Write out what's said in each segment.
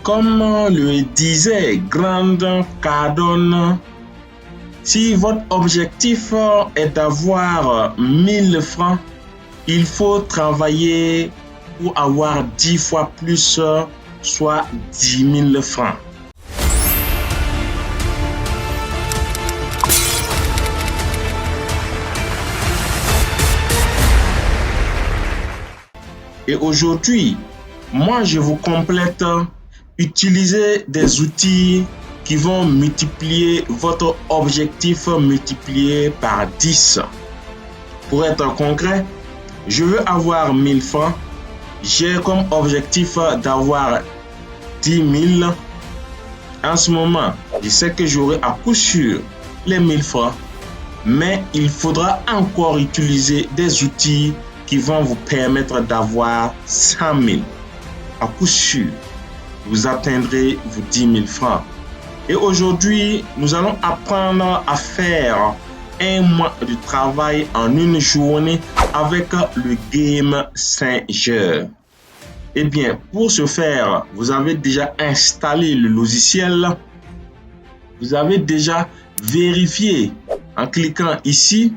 Comme le disait Grant Cardone, si votre objectif est d'avoir 1000 francs, il faut travailler pour avoir 10 fois plus, soit 10 000 francs. Et aujourd'hui, moi je vous complète, utilisez des outils qui vont multiplier votre objectif multiplié par 10. Pour être concret, je veux avoir 1000 francs. J'ai comme objectif d'avoir 10 000. En ce moment, je sais que j'aurai à coup sûr les 1000 francs. Mais il faudra encore utiliser des outils qui vont vous permettre d'avoir 100 000. À coup sûr, vous atteindrez vos 10 000 francs. Et aujourd'hui, nous allons apprendre à faire un mois de travail en une journée avec le game Singer. Eh bien, pour ce faire, vous avez déjà installé le logiciel. Vous avez déjà vérifié en cliquant ici.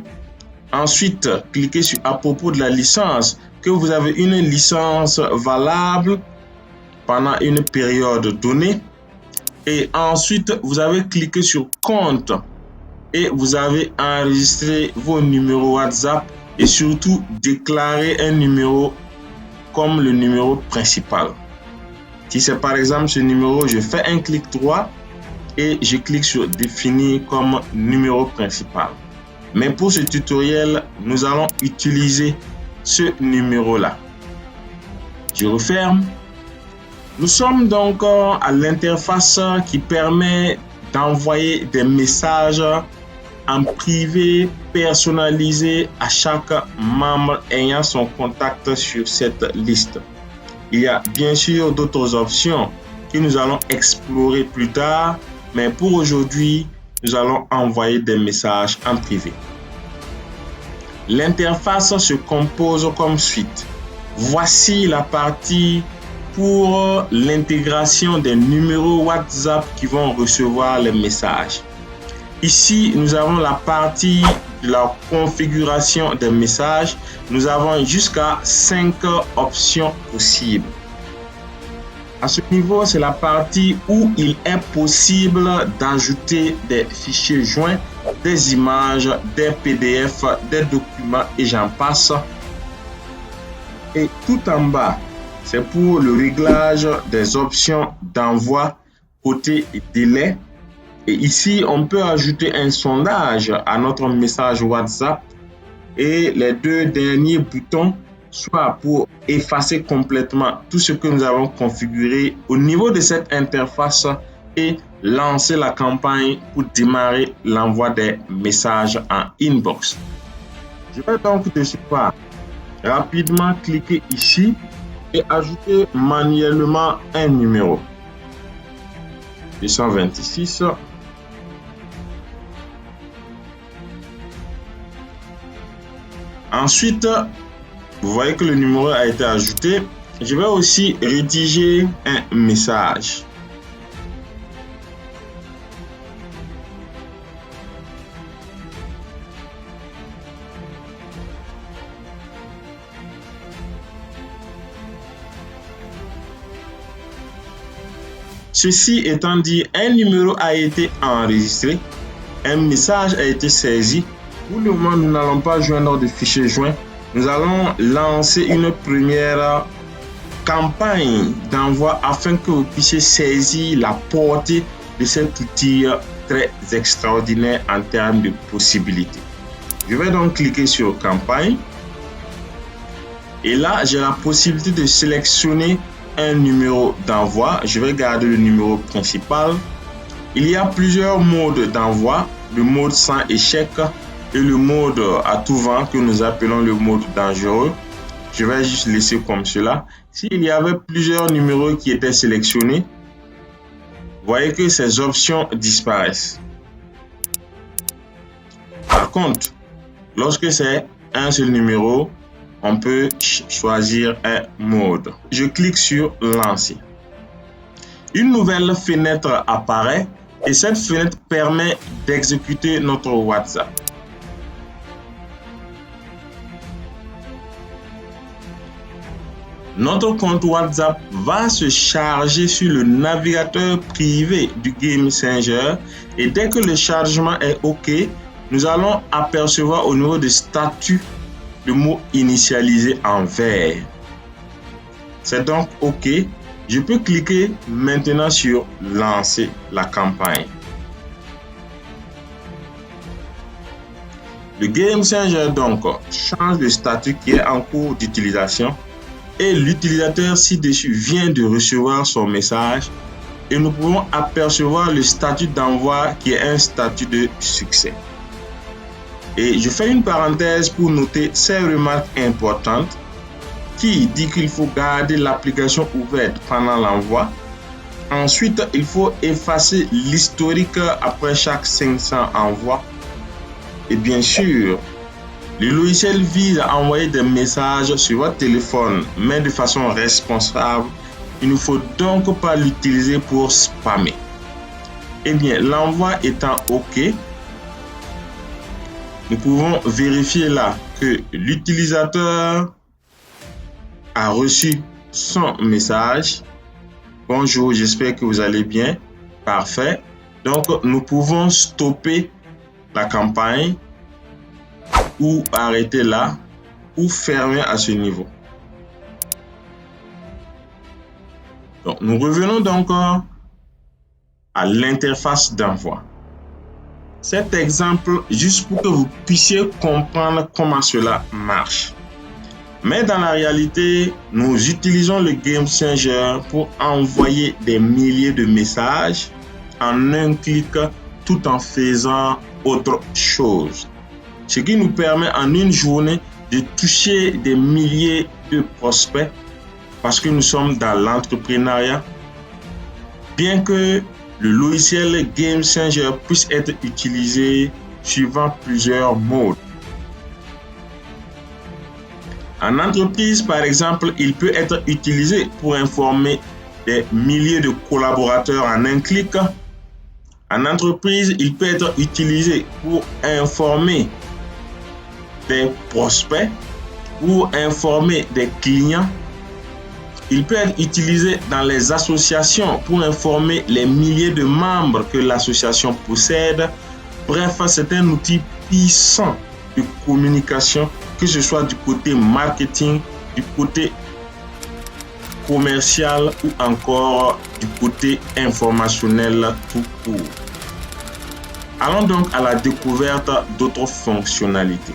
Ensuite, cliquez sur à propos de la licence, que vous avez une licence valable pendant une période donnée. Et ensuite, vous avez cliqué sur compte et vous avez enregistré vos numéros WhatsApp et surtout déclaré un numéro comme le numéro principal. Si c'est par exemple ce numéro, je fais un clic droit et je clique sur définir comme numéro principal. Mais pour ce tutoriel, nous allons utiliser ce numéro-là. Je referme. Nous sommes donc à l'interface qui permet d'envoyer des messages en privé personnalisés à chaque membre ayant son contact sur cette liste. Il y a bien sûr d'autres options que nous allons explorer plus tard, mais pour aujourd'hui, nous allons envoyer des messages en privé. L'interface se compose comme suite. Voici la partie pour l'intégration des numéros WhatsApp qui vont recevoir les messages. Ici, nous avons la partie de la configuration des messages. Nous avons jusqu'à 5 options possibles. À ce niveau, c'est la partie où il est possible d'ajouter des fichiers joints, des images, des PDF, des documents et j'en passe. Et tout en bas, c'est pour le réglage des options d'envoi côté délai. Et ici, on peut ajouter un sondage à notre message WhatsApp et les deux derniers boutons, soit pour effacer complètement tout ce que nous avons configuré au niveau de cette interface et lancer la campagne pour démarrer l'envoi des messages en inbox. Je vais donc de ce pas rapidement cliquer ici et ajouter manuellement un numéro. 226. Ensuite, vous voyez que le numéro a été ajouté. Je vais aussi rédiger un message. Ceci étant dit, un numéro a été enregistré, un message a été saisi. Pour le moment, nous n'allons pas joindre de fichier joint. Nous allons lancer une première campagne d'envoi afin que vous puissiez saisir la portée de cet outil très extraordinaire en termes de possibilités. Je vais donc cliquer sur campagne. Et là, j'ai la possibilité de sélectionner un numéro d'envoi. Je vais garder le numéro principal. Il y a plusieurs modes d'envoi. Le mode sans échec et le mode à tout vent que nous appelons le mode dangereux. Je vais juste laisser comme cela. S'il y avait plusieurs numéros qui étaient sélectionnés, vous voyez que ces options disparaissent. Par contre, lorsque c'est un seul numéro, on peut choisir un mode. Je clique sur lancer. Une nouvelle fenêtre apparaît et cette fenêtre permet d'exécuter notre WhatsApp. Notre compte WhatsApp va se charger sur le navigateur privé du Game Messenger et dès que le chargement est OK, nous allons apercevoir au niveau du statut le mot initialisé en vert. C'est donc OK. Je peux cliquer maintenant sur lancer la campagne. Le Game Messenger donc change le statut qui est en cours d'utilisation. Et l'utilisateur ci-dessus vient de recevoir son message et nous pouvons apercevoir le statut d'envoi qui est un statut de succès. Et je fais une parenthèse pour noter ces remarques importantes qui dit qu'il faut garder l'application ouverte pendant l'envoi. Ensuite, il faut effacer l'historique après chaque 500 envois. Et bien sûr, le logiciel vise à envoyer des messages sur votre téléphone, mais de façon responsable. Il ne faut donc pas l'utiliser pour spammer. Eh bien, l'envoi étant OK, nous pouvons vérifier là que l'utilisateur a reçu son message. Bonjour, j'espère que vous allez bien. Parfait. Donc, nous pouvons stopper la campagne ou arrêter là, ou fermer à ce niveau. Donc, nous revenons donc à l'interface d'envoi. Cet exemple, juste pour que vous puissiez comprendre comment cela marche. Mais dans la réalité, nous utilisons le Game Messenger pour envoyer des milliers de messages en un clic tout en faisant autre chose. Ce qui nous permet en une journée de toucher des milliers de prospects parce que nous sommes dans l'entrepreneuriat. Bien que le logiciel Game Messenger puisse être utilisé suivant plusieurs modes. En entreprise, par exemple, il peut être utilisé pour informer des milliers de collaborateurs en un clic. En entreprise, il peut être utilisé pour informer des prospects ou informer des clients. Il peut être utilisé dans les associations pour informer les milliers de membres que l'association possède. Bref, c'est un outil puissant de communication, que ce soit du côté marketing, du côté commercial ou encore du côté informationnel tout court. Allons donc à la découverte d'autres fonctionnalités.